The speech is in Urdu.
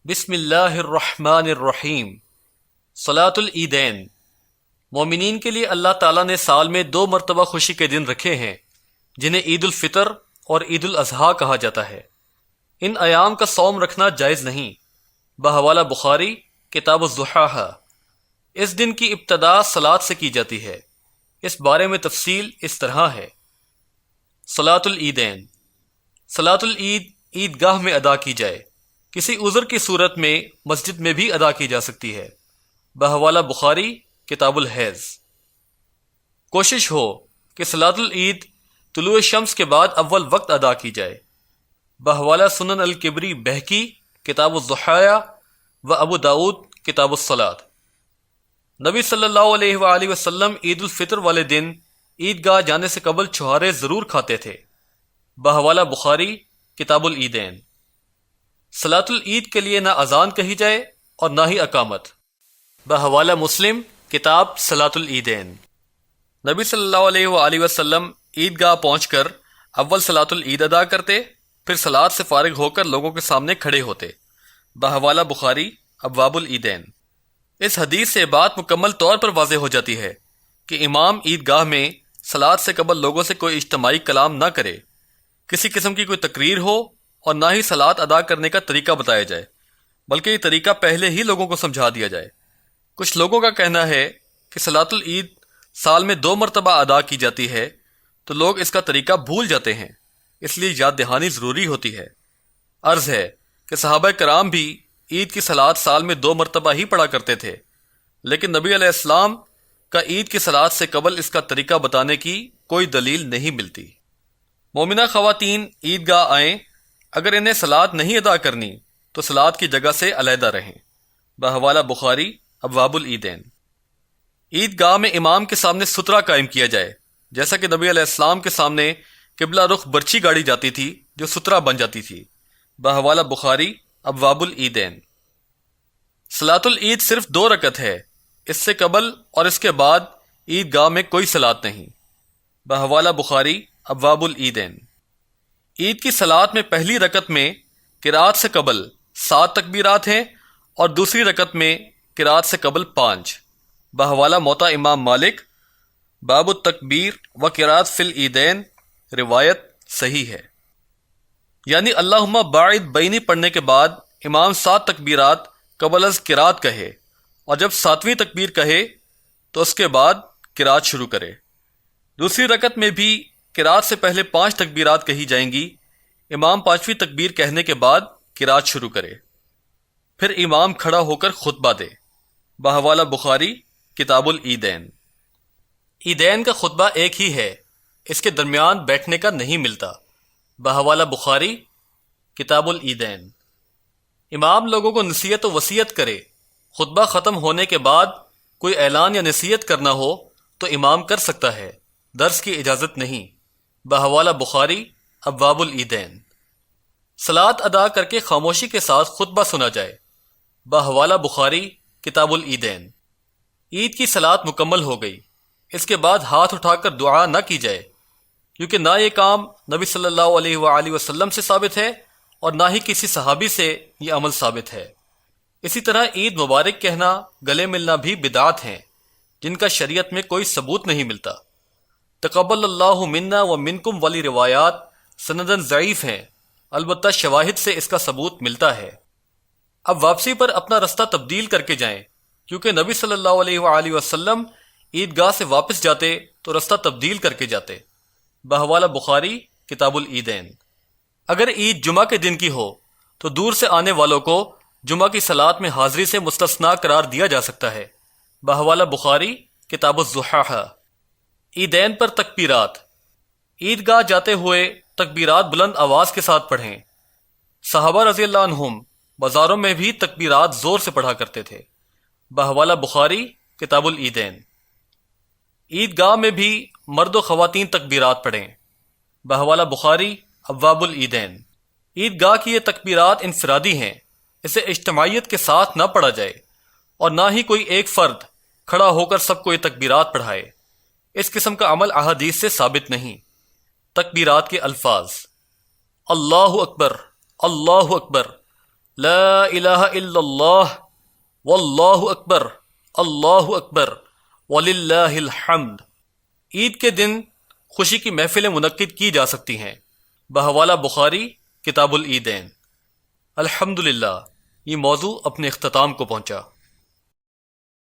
بسم اللہ الرحمن الرحیم۔ صلاۃ العیدین۔ مومنین کے لیے اللہ تعالیٰ نے سال میں 2 مرتبہ خوشی کے دن رکھے ہیں جنہیں عید الفطر اور عید الاضحیٰ کہا جاتا ہے۔ ان ایام کا صوم رکھنا جائز نہیں۔ بحوالہ بخاری کتاب الضحیٰ۔ اس دن کی ابتدا صلاۃ سے کی جاتی ہے۔ اس بارے میں تفصیل اس طرح ہے۔ صلاۃ العیدین۔ صلاۃ العید عیدگاہ میں ادا کی جائے، کسی عذر کی صورت میں مسجد میں بھی ادا کی جا سکتی ہے۔ بحوالہ بخاری کتاب الحیض۔ کوشش ہو کہ صلاۃ العید طلوع شمس کے بعد اول وقت ادا کی جائے۔ بحوالہ سنن الکبری بہقی کتاب الضحیٰ و ابو داود کتاب الصلاۃ۔ نبی صلی اللہ علیہ وآلہ وسلم عید الفطر والے دن عیدگاہ جانے سے قبل چھہارے ضرور کھاتے تھے۔ بحوالہ بخاری کتاب العیدین۔ صلاۃ العید کے لیے نہ اذان کہی جائے اور نہ ہی اقامت۔ بحوالہ مسلم کتاب صلاۃ العیدین۔ نبی صلی اللہ علیہ وآلہ وسلم عیدگاہ پہنچ کر اول صلاۃ العید ادا کرتے، پھر صلاۃ سے فارغ ہو کر لوگوں کے سامنے کھڑے ہوتے۔ بحوالہ بخاری ابواب العیدین۔ اس حدیث سے بات مکمل طور پر واضح ہو جاتی ہے کہ امام عیدگاہ میں صلاۃ سے قبل لوگوں سے کوئی اجتماعی کلام نہ کرے، کسی قسم کی کوئی تقریر ہو اور نہ ہی صلاۃ ادا کرنے کا طریقہ بتایا جائے، بلکہ یہ طریقہ پہلے ہی لوگوں کو سمجھا دیا جائے۔ کچھ لوگوں کا کہنا ہے کہ صلاۃ العید سال میں 2 مرتبہ ادا کی جاتی ہے، تو لوگ اس کا طریقہ بھول جاتے ہیں، اس لیے یاد دہانی ضروری ہوتی ہے۔ عرض ہے کہ صحابہ کرام بھی عید کی صلاۃ سال میں 2 مرتبہ ہی پڑھا کرتے تھے، لیکن نبی علیہ السلام کا عید کی صلاۃ سے قبل اس کا طریقہ بتانے کی کوئی دلیل نہیں ملتی۔ مومنہ خواتین عیدگاہ آئیں، اگر انہیں صلاۃ نہیں ادا کرنی تو صلاۃ کی جگہ سے علیحدہ رہیں۔ بحوالہ بخاری ابواب العیدین۔ عیدگاہ میں امام کے سامنے سترہ قائم کیا جائے، جیسا کہ نبی علیہ السلام کے سامنے قبلہ رخ برچھی گاڑی جاتی تھی جو سترہ بن جاتی تھی۔ بحوالہ بخاری ابواب العیدین۔ صلاۃ العید صرف 2 رکعت ہے، اس سے قبل اور اس کے بعد عیدگاہ میں کوئی صلاۃ نہیں۔ بحوالہ بخاری ابواب العیدین۔ عید کی صلاۃ میں پہلی رکعت میں قرات سے قبل 7 تکبیرات ہیں اور دوسری رکعت میں قرات سے قبل 5۔ بحوالہ موطا امام مالک باب التکبیر و قرات فی العیدین، روایت صحیح ہے۔ یعنی اللہم باعد بینی پڑھنے کے بعد امام 7 تکبیرات قبل از قرات کہے، اور جب 7ویں تکبیر کہے تو اس کے بعد قرات شروع کرے۔ دوسری رکعت میں بھی قرات سے پہلے 5 تکبیرات کہی جائیں گی، امام 5ویں تکبیر کہنے کے بعد قرات شروع کرے، پھر امام کھڑا ہو کر خطبہ دے۔ بحوالہ بخاری کتاب العیدین۔ عیدین کا خطبہ ایک ہی ہے، اس کے درمیان بیٹھنے کا نہیں ملتا۔ بحوالہ بخاری کتاب العیدین۔ امام لوگوں کو نصیحت و وصیت کرے، خطبہ ختم ہونے کے بعد کوئی اعلان یا نصیحت کرنا ہو تو امام کر سکتا ہے، درس کی اجازت نہیں۔ بحوالہ بخاری ابواب العیدین۔ صلاۃ ادا کر کے خاموشی کے ساتھ خطبہ سنا جائے۔ بحوالہ بخاری کتاب العیدین۔ عید کی صلاۃ مکمل ہو گئی، اس کے بعد ہاتھ اٹھا کر دعا نہ کی جائے، کیونکہ نہ یہ کام نبی صلی اللہ علیہ وآلہ وسلم سے ثابت ہے اور نہ ہی کسی صحابی سے یہ عمل ثابت ہے۔ اسی طرح عید مبارک کہنا، گلے ملنا بھی بدعات ہیں جن کا شریعت میں کوئی ثبوت نہیں ملتا۔ تقبل اللہ منا و منکم والی روایات سندن ضعیف ہیں، البتہ شواہد سے اس کا ثبوت ملتا ہے۔ اب واپسی پر اپنا رستہ تبدیل کر کے جائیں، کیونکہ نبی صلی اللہ علیہ وآلہ وسلم عیدگاہ سے واپس جاتے تو رستہ تبدیل کر کے جاتے۔ بحوالہ بخاری کتاب العیدین۔ اگر عید جمعہ کے دن کی ہو تو دور سے آنے والوں کو جمعہ کی صلاۃ میں حاضری سے مستثنیٰ قرار دیا جا سکتا ہے۔ بحوالہ بخاری کتاب الضحیٰ۔ عیدین پر تکبیرات۔ عیدگاہ جاتے ہوئے تکبیرات بلند آواز کے ساتھ پڑھیں۔ صحابہ رضی اللہ عنہم بازاروں میں بھی تکبیرات زور سے پڑھا کرتے تھے۔ بحوالہ بخاری کتاب العیدین۔ عیدگاہ میں بھی مرد و خواتین تکبیرات پڑھیں۔ بحوالہ بخاری ابواب العیدین۔ عیدگاہ کی یہ تکبیرات انفرادی ہیں، اسے اجتماعیت کے ساتھ نہ پڑھا جائے اور نہ ہی کوئی ایک فرد کھڑا ہو کر سب کو یہ تکبیرات پڑھائے۔ اس قسم کا عمل احادیث سے ثابت نہیں۔ تکبیرات کے الفاظ: اللہ اکبر، اللہ اکبر، لا الہ الا اللہ واللہ اکبر اللہ اکبر وللہ الحمد۔ عید کے دن خوشی کی محفلیں منعقد کی جا سکتی ہیں۔ بحوالہ بخاری کتاب العیدین۔ الحمدللہ، یہ موضوع اپنے اختتام کو پہنچا۔